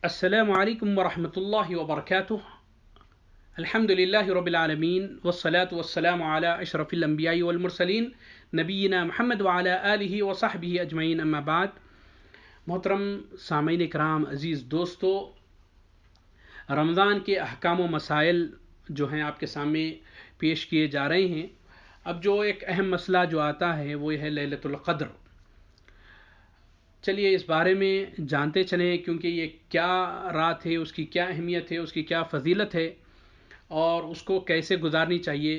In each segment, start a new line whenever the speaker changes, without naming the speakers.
السلام علیکم ورحمۃ اللہ وبرکاتہ۔ الحمد للہ رب العالمین والصلاة والسلام علی اشرف الانبیاء والمرسلین نبینا محمد وعلی آلہ وصحبہ اجمعین، اما بعد۔ محترم سامعین کرام، عزیز دوستو، رمضان کے احکام و مسائل جو ہیں آپ کے سامنے پیش کیے جا رہے ہیں۔ اب جو ایک اہم مسئلہ جو آتا ہے وہ ہے لیلۃ القدر۔ چلیے اس بارے میں جانتے چلیں، کیونکہ یہ کیا رات ہے، اس کی کیا اہمیت ہے، اس کی کیا فضیلت ہے اور اس کو کیسے گزارنی چاہیے،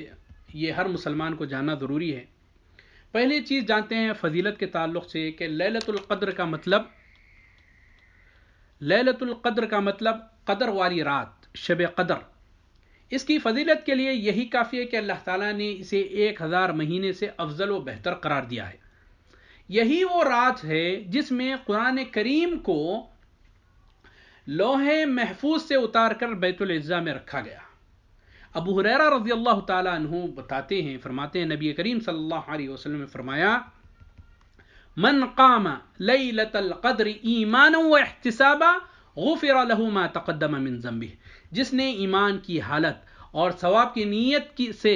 یہ ہر مسلمان کو جاننا ضروری ہے۔ پہلی چیز جانتے ہیں فضیلت کے تعلق سے کہ لیلۃ القدر کا مطلب قدر والی رات، شب قدر۔ اس کی فضیلت کے لیے یہی کافی ہے کہ اللہ تعالیٰ نے اسے 1000 مہینے سے افضل و بہتر قرار دیا ہے۔ یہی وہ رات ہے جس میں قرآن کریم کو لوح محفوظ سے اتار کر بیت العزا میں رکھا گیا۔ ابو ہریرہ رضی اللہ تعالیٰ عنہ فرماتے ہیں نبی کریم صلی اللہ علیہ وسلم نے فرمایا، من قام لیلۃ القدر ایمانا و احتسابا غفر له ما تقدم من ذنبہ۔ جس نے ایمان کی حالت اور ثواب کی نیت سے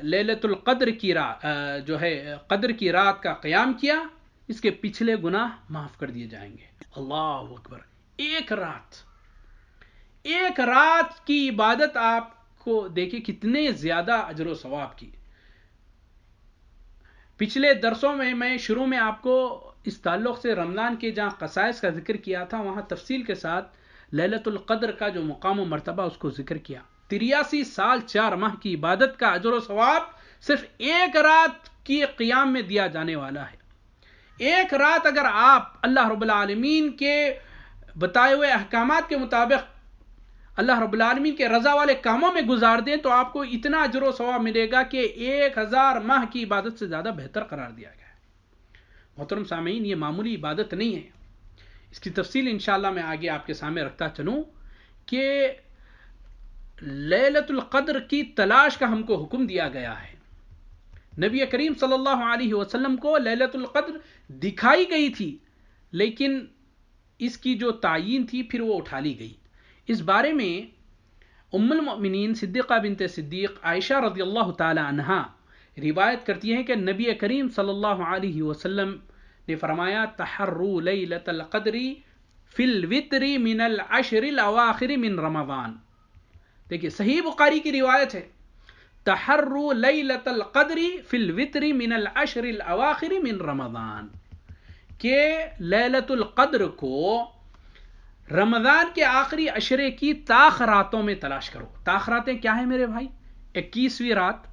لیلۃ القدر کی رات قدر کی رات کا قیام کیا، اس کے پچھلے گناہ معاف کر دیے جائیں گے۔ اللہ اکبر! ایک رات کی عبادت آپ کو دیکھیں کتنے زیادہ اجر و ثواب کی۔ پچھلے درسوں میں شروع میں آپ کو اس تعلق سے رمضان کے جہاں خصائص کا ذکر کیا تھا، وہاں تفصیل کے ساتھ لیلۃ القدر کا جو مقام و مرتبہ اس کو ذکر کیا۔ 83 سال 4 ماہ کی عبادت کا اجر و ثواب صرف ایک رات کی قیام میں دیا جانے والا ہے۔ ایک رات اگر آپ اللہ رب العالمین کے بتائے ہوئے احکامات کے مطابق اللہ رب العالمین کے رضا والے کاموں میں گزار دیں تو آپ کو اتنا اجر و ثواب ملے گا کہ 1000 ماہ کی عبادت سے زیادہ بہتر قرار دیا گیا ہے۔ محترم سامعین، یہ معمولی عبادت نہیں ہے۔ اس کی تفصیل انشاءاللہ میں آگے آپ کے سامنے رکھتا چلوں کہ لیلۃ القدر کی تلاش کا ہم کو حکم دیا گیا ہے۔ نبی کریم صلی اللہ علیہ وسلم کو لیلۃ القدر دکھائی گئی تھی، لیکن اس کی جو تعیین تھی پھر وہ اٹھا لی گئی۔ اس بارے میں ام المؤمنین صدیقہ بنت صدیق عائشہ رضی اللہ تعالی عنہا روایت کرتی ہیں کہ نبی کریم صلی اللہ علیہ وسلم نے فرمایا، تحروا لیلۃ القدر فی الوتر من العشر الاواخر من رمضان۔ دیکھیے صحیح بخاری کی روایت ہے، تحروا لیلۃ القدر فی الوتر من العشر الاواخر من رمضان، کہ لیلۃ القدر کو رمضان کے آخری عشرے کی طاق راتوں میں تلاش کرو۔ طاق راتیں کیا ہیں میرے بھائی؟ 21ویں رات،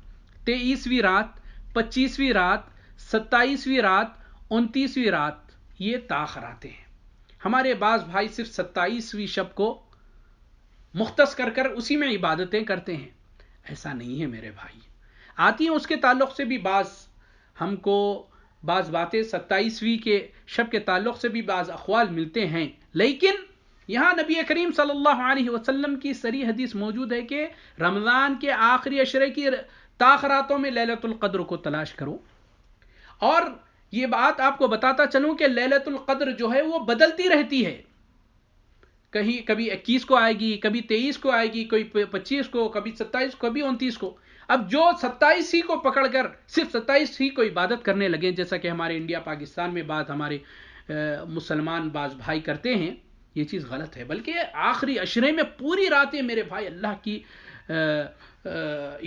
23ویں رات، 25ویں رات، 27ویں رات، 29ویں رات، یہ طاق راتیں ہیں۔ ہمارے بعض بھائی صرف 27ویں شب کو مختص کر اسی میں عبادتیں کرتے ہیں۔ ایسا نہیں ہے میرے بھائی، آتی ہیں اس کے تعلق سے بھی ہم کو بعض باتیں 27ویں کے شب کے تعلق سے بھی بعض اقوال ملتے ہیں، لیکن یہاں نبی کریم صلی اللہ علیہ وسلم کی صریح حدیث موجود ہے کہ رمضان کے آخری عشرے کی طاق راتوں میں لیلۃ القدر کو تلاش کرو۔ اور یہ بات آپ کو بتاتا چلوں کہ لیلۃ القدر جو ہے وہ بدلتی رہتی ہے، کبھی 21 کو آئے گی، کبھی 23 کو آئے گی، کوئی 25 کو، کبھی 27 کو، کبھی 29 کو۔ اب جو 27 ہی کو پکڑ کر صرف 27 ہی کو عبادت کرنے لگے، جیسا کہ ہمارے انڈیا پاکستان میں بعض ہمارے مسلمان بعض بھائی کرتے ہیں، یہ چیز غلط ہے۔ بلکہ آخری عشرے میں پوری راتیں میرے بھائی اللہ کی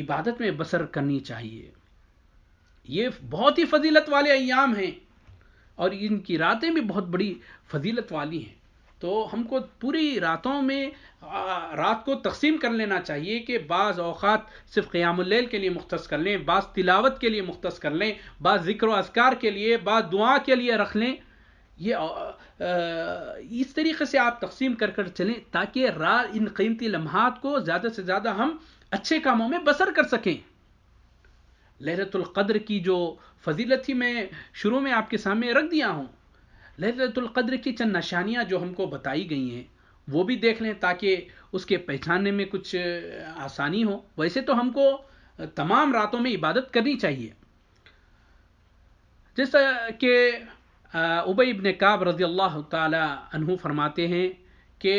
عبادت میں بسر کرنی چاہیے۔ یہ بہت ہی فضیلت والے ایام ہیں اور ان کی راتیں بھی بہت بڑی فضیلت والی ہیں۔ تو ہم کو پوری راتوں میں رات کو تقسیم کر لینا چاہیے کہ بعض اوقات صرف قیام اللیل کے لیے مختص کر لیں، بعض تلاوت کے لیے مختص کر لیں، بعض ذکر و اذکار کے لیے، بعض دعا کے لیے رکھ لیں۔ یہ اس طریقے سے آپ تقسیم کر چلیں تاکہ ان قیمتی لمحات کو زیادہ سے زیادہ ہم اچھے کاموں میں بسر کر سکیں۔ لیلۃ القدر کی جو فضیلت تھی میں شروع میں آپ کے سامنے رکھ دیا ہوں۔ لیلۃ القدر کی چند نشانیاں جو ہم کو بتائی گئی ہیں وہ بھی دیکھ لیں تاکہ اس کے پہچاننے میں کچھ آسانی ہو۔ ویسے تو ہم کو تمام راتوں میں عبادت کرنی چاہیے، جیسا کہ ابی ابن کعب رضی اللہ تعالی عنہ فرماتے ہیں کہ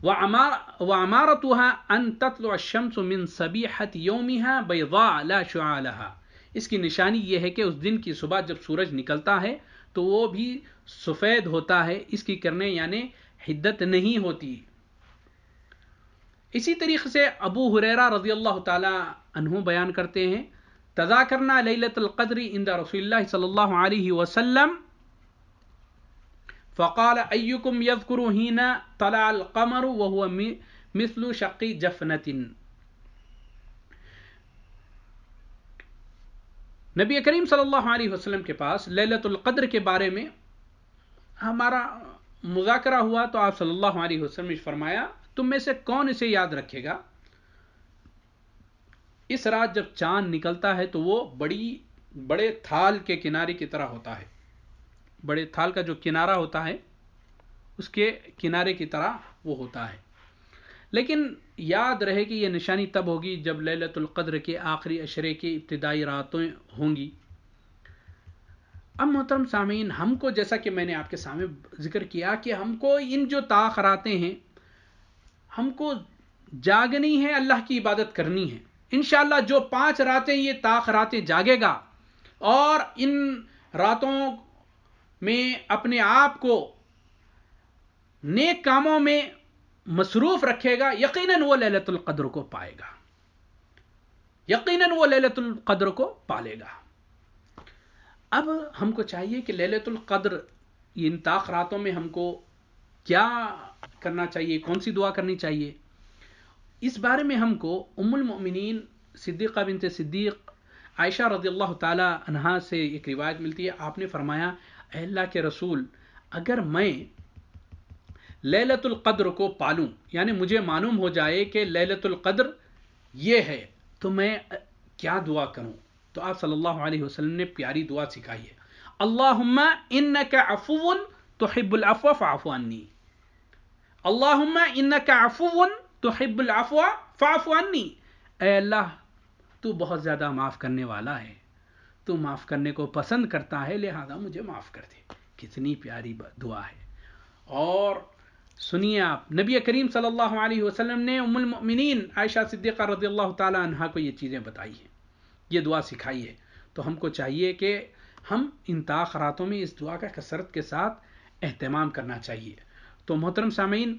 وَعَمَارَتُهَا أَن تَطْلُعَ الشَّمْسُ مِن صَبِيحَةِ يَوْمِهَا بَيْضَاءَ لَا شُعَاعَ لَهَا، اس کی نشانی یہ ہے کہ اس دن کی صبح جب سورج نکلتا ہے تو وہ بھی سفید ہوتا ہے، اس کی کرنیں یعنی حدت نہیں ہوتی۔ اسی طریقے سے ابو ہریرہ رضی اللہ تعالی عنہ بیان کرتے ہیں تذاکرنا لیلۃ القدر عند رسول اللہ صلی اللہ علیہ وسلم فقال ایکم یذکر حین طلع القمر وهو مثل شق جفنۃ۔ نبی کریم صلی اللہ علیہ وسلم کے پاس لیلۃ القدر کے بارے میں ہمارا مذاکرہ ہوا تو آپ صلی اللہ علیہ وسلم نے فرمایا تم میں سے کون اسے یاد رکھے گا؟ اس رات جب چاند نکلتا ہے تو وہ بڑے تھال کے کنارے کی طرح ہوتا ہے، بڑے تھال کا جو کنارہ ہوتا ہے اس کے کنارے کی طرح وہ ہوتا ہے۔ لیکن یاد رہے کہ یہ نشانی تب ہوگی جب لیلۃ القدر کے آخری عشرے کی ابتدائی راتیں ہوں گی۔ اب محترم سامعین، ہم کو جیسا کہ میں نے آپ کے سامنے ذکر کیا کہ ہم کو ان جو تاخراتیں ہیں ہم کو جاگنی ہے، اللہ کی عبادت کرنی ہے۔ انشاءاللہ جو 5 راتیں یہ تاخراتیں جاگے گا اور ان راتوں میں اپنے آپ کو نیک کاموں میں مصروف رکھے گا، یقیناً وہ لیلۃ القدر کو پائے گا، یقیناً وہ لیلۃ القدر کو پالے گا۔ اب ہم کو چاہیے کہ لیلۃ القدر ان تاخراتوں میں ہم کو کیا کرنا چاہیے، کون سی دعا کرنی چاہیے، اس بارے میں ہم کو ام المؤمنین صدیقہ بنت صدیق عائشہ رضی اللہ تعالی عنہا سے ایک روایت ملتی ہے۔ آپ نے فرمایا اے اللہ کے رسول، اگر میں لیلۃ القدر کو پالوں، یعنی مجھے معلوم ہو جائے کہ لیلۃ القدر یہ ہے تو میں کیا دعا کروں؟ تو آپ صلی اللہ علیہ وسلم نے پیاری دعا سکھائی ہے، اللہم انک عفو تحب العفو فاعف عنی، اللہم انک عفو تحب العفو فاعف عنی، اے اللہ تو بہت زیادہ معاف کرنے والا ہے، تو معاف کرنے کو پسند کرتا ہے، لہذا مجھے معاف کر دے۔ کتنی پیاری دعا ہے۔ اور سنیے آپ، نبی کریم صلی اللہ علیہ وسلم نے ام المؤمنین عائشہ صدیقہ رضی اللہ تعالی عنہا کو یہ چیزیں بتائی ہیں، یہ دعا سکھائی ہے، تو ہم کو چاہیے کہ ہم ان تاخراتوں میں اس دعا کا کثرت کے ساتھ اہتمام کرنا چاہیے۔ تو محترم سامعین،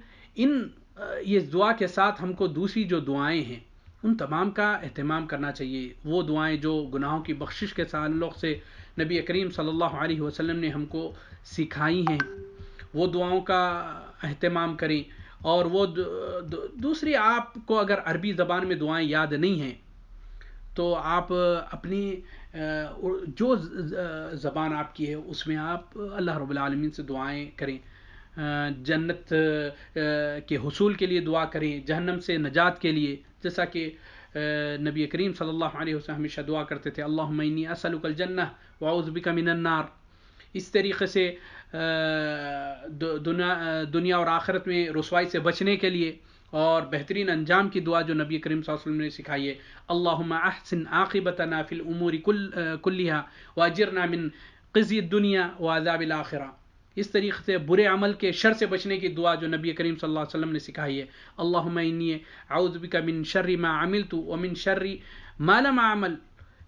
یہ دعا کے ساتھ ہم کو دوسری جو دعائیں ہیں ان تمام کا اہتمام کرنا چاہیے۔ وہ دعائیں جو گناہوں کی بخشش کے تعلق سے نبی کریم صلی اللہ علیہ وسلم نے ہم کو سکھائی ہیں، وہ دعاؤں کا اہتمام کریں۔ اور وہ دوسری، آپ کو اگر عربی زبان میں دعائیں یاد نہیں ہیں تو آپ اپنی جو زبان آپ کی ہے اس میں آپ اللہ رب العالمین سے دعائیں کریں، جنت کے حصول کے لیے دعا کریں، جہنم سے نجات کے لیے، جیسا کہ نبی کریم صلی اللہ علیہ وسلم ہمیشہ دعا کرتے تھے، اللہم انی اسألک الجنہ واعوذ بک من النار۔ اس طریقے سے دنیا اور آخرت میں رسوائی سے بچنے کے لیے اور بہترین انجام کی دعا جو نبی کریم صلی اللہ علیہ وسلم نے سکھائی ہے، اللہم احسن عاقبتنا فی الامور کلھا واجرنا من خزی الدنیا وعذاب الآخرہ۔ اس طریقے سے برے عمل کے شر سے بچنے کی دعا جو نبی کریم صلی اللہ علیہ وسلم نے سکھائی ہے، اللہم انی اعوذ بک من شر ما عملت ومن شر ما لم اعمل،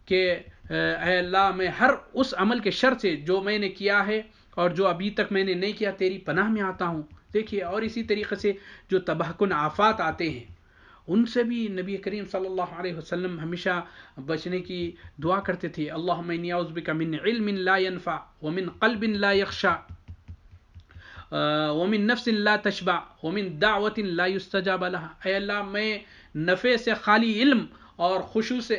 کہ اے اللہ میں ہر اس عمل کے شر سے جو میں نے کیا ہے اور جو ابھی تک میں نے نہیں کیا تیری پناہ میں آتا ہوں۔ دیکھیے، اور اسی طریقے سے جو تباہ کن آفات آتے ہیں ان سے بھی نبی کریم صلی اللہ علیہ وسلم ہمیشہ بچنے کی دعا کرتے تھے، اللہم انی اعوذ بک من علم لا ينفع ومن قلب لا يخشع ومن نفس لا تشبع ومن دعوت لا يستجاب لها۔ اے اللہ میں نفع سے خالی علم اور خشوع سے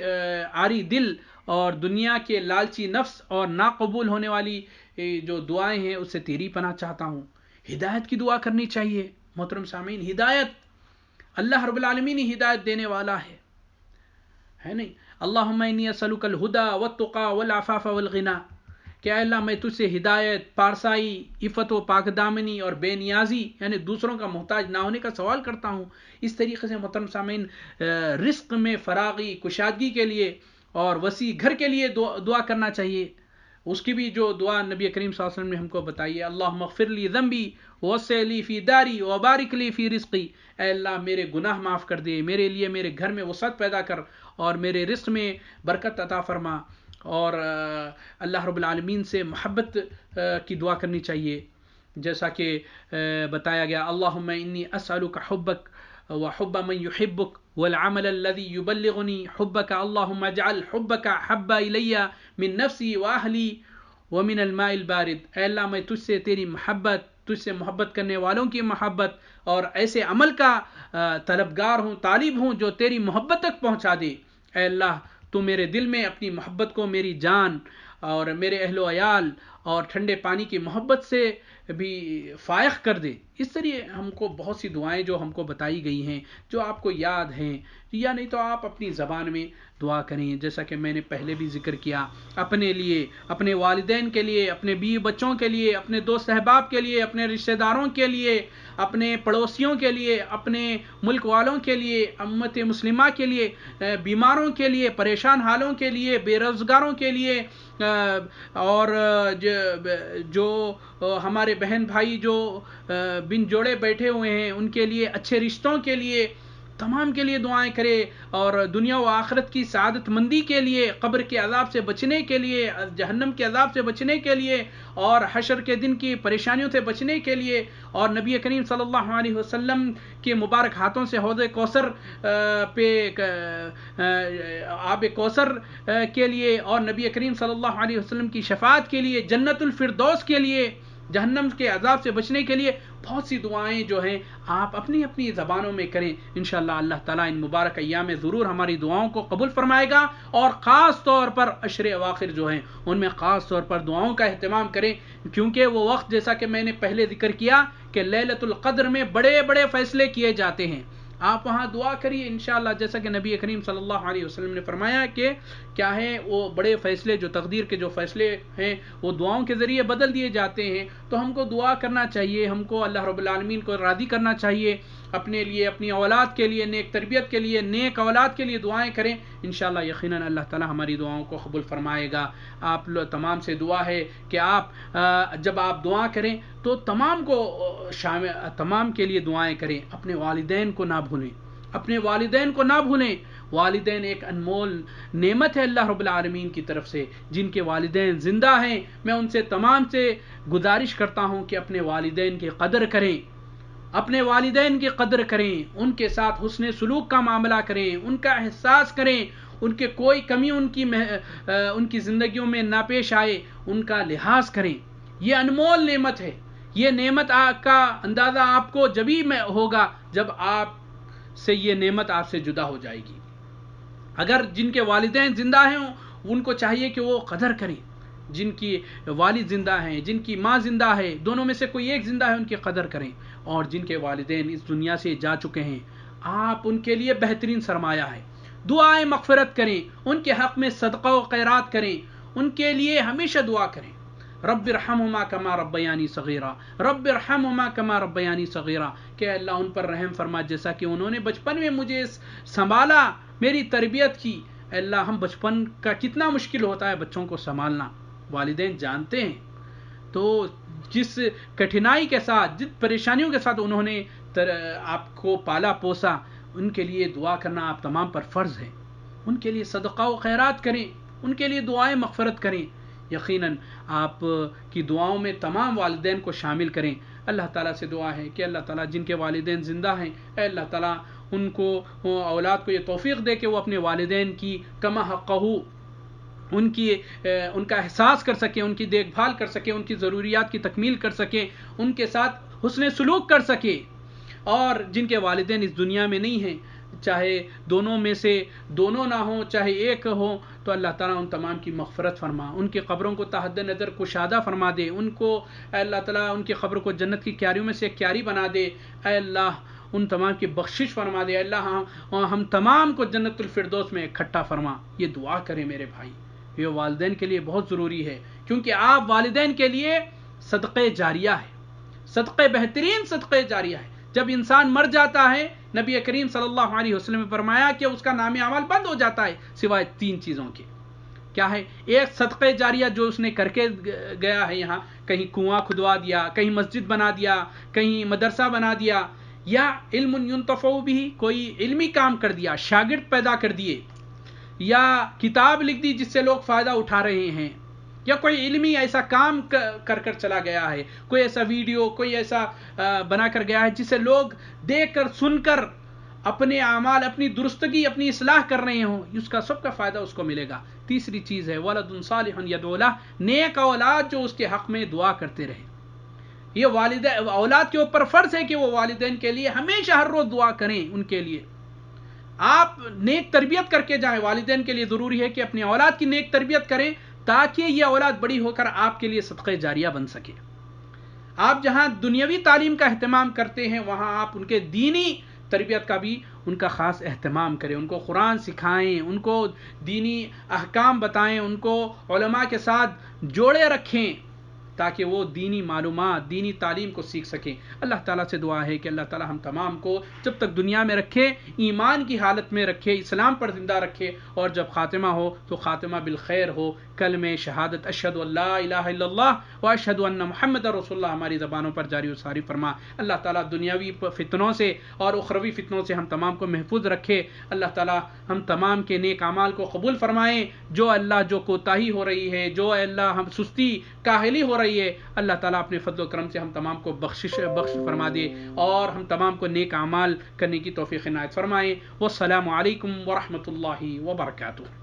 عاری دل اور دنیا کے لالچی نفس اور ناقبول ہونے والی جو دعائیں ہیں اس سے تیری پناہ چاہتا ہوں۔ ہدایت کی دعا کرنی چاہیے محترم سامعین۔ ہدایت، اللہ رب العالمین ہی ہدایت دینے والا ہے نہیں؟ اللہم انی اسألک الہدی والتقی والعفاف والغنی، کہ اے اللہ میں تجھ سے ہدایت، پارسائی، عفت و پاک دامنی اور بے نیازی یعنی دوسروں کا محتاج نہ ہونے کا سوال کرتا ہوں۔ اس طریقے سے محترم سامعین، رزق میں فراغی، کشادگی کے لیے اور وسیع گھر کے لیے دعا کرنا چاہیے۔ اس کی بھی جو دعا نبی کریم صلی اللہ علیہ وسلم نے ہم کو بتائی ہے، اللہم اغفر لی ذنبی ووسع لی فی داری وبارک لی فی رزقی، اے اللہ میرے گناہ معاف کر دے، میرے لیے میرے گھر میں وسعت پیدا کر اور میرے رزق میں برکت عطا فرما. اور اللہ رب العالمین سے محبت کی دعا کرنی چاہیے، جیسا کہ بتایا گیا، اللہم انی اسألک حبک وحب من يحبك والعمل الذي يبلغني حبك اللهم اجعل حبك احب الي من نفسي واهلي ومن الماء البارد. اے اللہ میں تجھ سے تیری محبت، تجھ سے محبت کرنے والوں کی محبت اور ایسے عمل کا طلبگار ہوں، طالب ہوں جو تیری محبت تک پہنچا دے. اے اللہ تو میرے دل میں اپنی محبت کو میری جان اور میرے اہل و عیال اور ٹھنڈے پانی کی محبت سے بھی فائق کر دے. اس طرح ہم کو بہت سی دعائیں جو ہم کو بتائی گئی ہیں، جو آپ کو یاد ہیں یا نہیں تو آپ اپنی زبان میں دعا کریں. جیسا کہ میں نے پہلے بھی ذکر کیا، اپنے لیے، اپنے والدین کے لیے، اپنے بیوی بچوں کے لیے، اپنے دوست احباب کے لیے، اپنے رشتہ داروں کے لیے، اپنے پڑوسیوں کے لیے، اپنے ملک والوں کے لیے، امت مسلمہ کے لیے، بیماروں کے لیے، پریشان حالوں کے لیے، بے روزگاروں کے لیے، اور جو ہمارے بہن بھائی جو بن جوڑے بیٹھے ہوئے ہیں ان کے لیے، اچھے رشتوں کے لیے، تمام کے لیے دعائیں کرے. اور دنیا و آخرت کی سعادت مندی کے لیے، قبر کے عذاب سے بچنے کے لیے، جہنم کے عذاب سے بچنے کے لیے، اور حشر کے دن کی پریشانیوں سے بچنے کے لیے، اور نبی کریم صلی اللہ علیہ وسلم کے مبارک ہاتھوں سے حوض کوثر پہ آب کوثر کے لیے، اور نبی کریم صلی اللہ علیہ وسلم کی شفاعت کے لیے، جنت الفردوس کے لیے، جہنم کے عذاب سے بچنے کے لیے بہت سی دعائیں جو ہیں آپ اپنی اپنی زبانوں میں کریں. انشاءاللہ اللہ تعالیٰ ان مبارک ایام میں ضرور ہماری دعاؤں کو قبول فرمائے گا. اور خاص طور پر عشر اواخر جو ہیں ان میں خاص طور پر دعاؤں کا اہتمام کریں، کیونکہ وہ وقت جیسا کہ میں نے پہلے ذکر کیا کہ لیلۃ القدر میں بڑے بڑے فیصلے کیے جاتے ہیں. آپ وہاں دعا کریے انشاءاللہ، جیسا کہ نبی کریم صلی اللہ علیہ وسلم نے فرمایا کہ کیا ہے وہ بڑے فیصلے، جو تقدیر کے جو فیصلے ہیں وہ دعاؤں کے ذریعے بدل دیے جاتے ہیں. تو ہم کو دعا کرنا چاہیے، ہم کو اللہ رب العالمین کو راضی کرنا چاہیے، اپنے لیے، اپنی اولاد کے لیے، نیک تربیت کے لیے، نیک اولاد کے لیے دعائیں کریں. انشاءاللہ یقیناً اللہ تعالی ہماری دعاؤں کو قبول فرمائے گا. آپ تمام سے دعا ہے کہ آپ جب آپ دعا کریں تو تمام کے لیے دعائیں کریں. اپنے والدین کو نہ بھولیں، اپنے والدین کو نہ بھولیں. والدین ایک انمول نعمت ہے اللہ رب العالمین کی طرف سے. جن کے والدین زندہ ہیں میں ان سے تمام سے گزارش کرتا ہوں کہ اپنے والدین کی قدر کریں، اپنے والدین کی قدر کریں، ان کے ساتھ حسن سلوک کا معاملہ کریں، ان کا احساس کریں، ان کے کوئی کمی ان کی زندگیوں میں نہ پیش آئے ان کا لحاظ کریں. یہ انمول نعمت ہے. یہ نعمت کا اندازہ آپ کو جبھی میں ہوگا جب آپ سے یہ نعمت آپ سے جدا ہو جائے گی. اگر جن کے والدین زندہ ہیں ان کو چاہیے کہ وہ قدر کریں. جن کی والد زندہ ہیں، جن کی ماں زندہ ہے، دونوں میں سے کوئی ایک زندہ ہے، ان کی قدر کریں. اور جن کے والدین اس دنیا سے جا چکے ہیں آپ ان کے لیے بہترین سرمایہ ہے. دعائیں مغفرت کریں، ان کے حق میں صدقہ و خیرات کریں، ان کے لیے ہمیشہ دعا کریں. رب ارحمہما کما ربیانی صغیرا، رب ارحمہما کما ربیانی صغیرا، کہ اللہ ان پر رحم فرما جیسا کہ انہوں نے بچپن میں مجھے سنبھالا، میری تربیت کی. اللہ ہم بچپن کا کتنا مشکل ہوتا ہے بچوں کو سنبھالنا، والدین جانتے ہیں. تو جس کٹھنائی کے ساتھ، جس پریشانیوں کے ساتھ انہوں نے آپ کو پالا پوسا، ان کے لیے دعا کرنا آپ تمام پر فرض ہے. ان کے لیے صدقہ و خیرات کریں، ان کے لیے دعائیں مغفرت کریں. یقیناً آپ کی دعاؤں میں تمام والدین کو شامل کریں. اللہ تعالیٰ سے دعا ہے کہ اللہ تعالیٰ جن کے والدین زندہ ہیں، اے اللہ تعالیٰ ان کو، اولاد کو یہ توفیق دے کہ وہ اپنے والدین کی کما حقہ، ان کا احساس کر سکیں، ان کی دیکھ بھال کر سکیں، ان کی ضروریات کی تکمیل کر سکیں، ان کے ساتھ حسن سلوک کر سکیں. اور جن کے والدین اس دنیا میں نہیں ہیں، چاہے دونوں میں سے دونوں نہ ہوں، چاہے ایک ہو، تو اللہ تعالیٰ ان تمام کی مغفرت فرما، ان کی قبروں کو تحت نظر کشادہ فرما دے. ان کو اے اللہ تعالیٰ ان کی قبر کو جنت کی کیاریوں میں سے ایک کیاری بنا دے. اے اللہ ان تمام کی بخشش فرما دے. اللہ ہم تمام کو جنت الفردوس میں اکٹھا فرما. یہ دعا کریں میرے بھائی، یہ والدین کے لیے بہت ضروری ہے، کیونکہ آپ والدین کے لیے صدقہ جاریہ ہے، صدقہ بہترین صدقہ جاریہ ہے. جب انسان مر جاتا ہے، نبی کریم صلی اللہ علیہ وسلم نے فرمایا کہ اس کا نام اعمال بند ہو جاتا ہے سوائے 3 چیزوں کے. کیا ہے؟ ایک صدقہ جاریہ جو اس نے کر کے گیا ہے، یہاں کہیں کنواں کھدوا دیا، کہیں مسجد بنا دیا، کہیں مدرسہ بنا دیا، یا علم ينتفع به، کوئی علمی کام کر دیا، شاگرد پیدا کر دیے، یا کتاب لکھ دی جس سے لوگ فائدہ اٹھا رہے ہیں، یا کوئی علمی ایسا کام کر چلا گیا ہے، کوئی ایسا ویڈیو، کوئی ایسا بنا کر گیا ہے جسے لوگ دیکھ کر سن کر اپنے اعمال، اپنی درستگی، اپنی اصلاح کر رہے ہوں، اس کا سب کا فائدہ اس کو ملے گا۔ تیسری چیز ہے ولد صالح یدعو لہ، نیک اولاد جو اس کے حق میں دعا کرتے رہے۔ یہ والدین، اولاد کے اوپر فرض ہے کہ وہ والدین کے لیے ہمیشہ ہر روز دعا کریں ان کے لیے۔ آپ نیک تربیت کر کے جائیں، والدین کے لیے ضروری ہے کہ اپنی اولاد کی نیک تربیت کریں تاکہ یہ اولاد بڑی ہو کر آپ کے لیے صدقہ جاریہ بن سکے۔ آپ جہاں دنیاوی تعلیم کا اہتمام کرتے ہیں وہاں آپ ان کے دینی تربیت کا بھی ان کا خاص اہتمام کریں، ان کو قرآن سکھائیں، ان کو دینی احکام بتائیں، ان کو علماء کے ساتھ جوڑے رکھیں تاکہ وہ دینی معلومات، دینی تعلیم کو سیکھ سکیں۔ اللہ تعالیٰ سے دعا ہے کہ اللہ تعالیٰ ہم تمام کو جب تک دنیا میں رکھے ایمان کی حالت میں رکھے، اسلام پر زندہ رکھے، اور جب خاتمہ ہو تو خاتمہ بالخیر ہو، کلمہ شہادت اشہد ان لا الہ الا اللہ و اشہد ان محمد رسول اللہ ہماری زبانوں پر جاری و ساری فرما۔ اللہ تعالیٰ دنیاوی فتنوں سے اور اخروی فتنوں سے ہم تمام کو محفوظ رکھے۔ اللہ تعالیٰ ہم تمام کے نیک اعمال کو قبول فرمائیں۔ جو اللہ جو کوتاہی ہو رہی ہے، جو اللہ ہم سستی کاہلی ہو رہی ہے، اللہ تعالیٰ اپنے فضل و کرم سے ہم تمام کو بخش فرما دے اور ہم تمام کو نیک اعمال کرنے کی توفیق عنایت فرمائے۔ والسلام علیکم ورحمۃ اللہ وبرکاتہ۔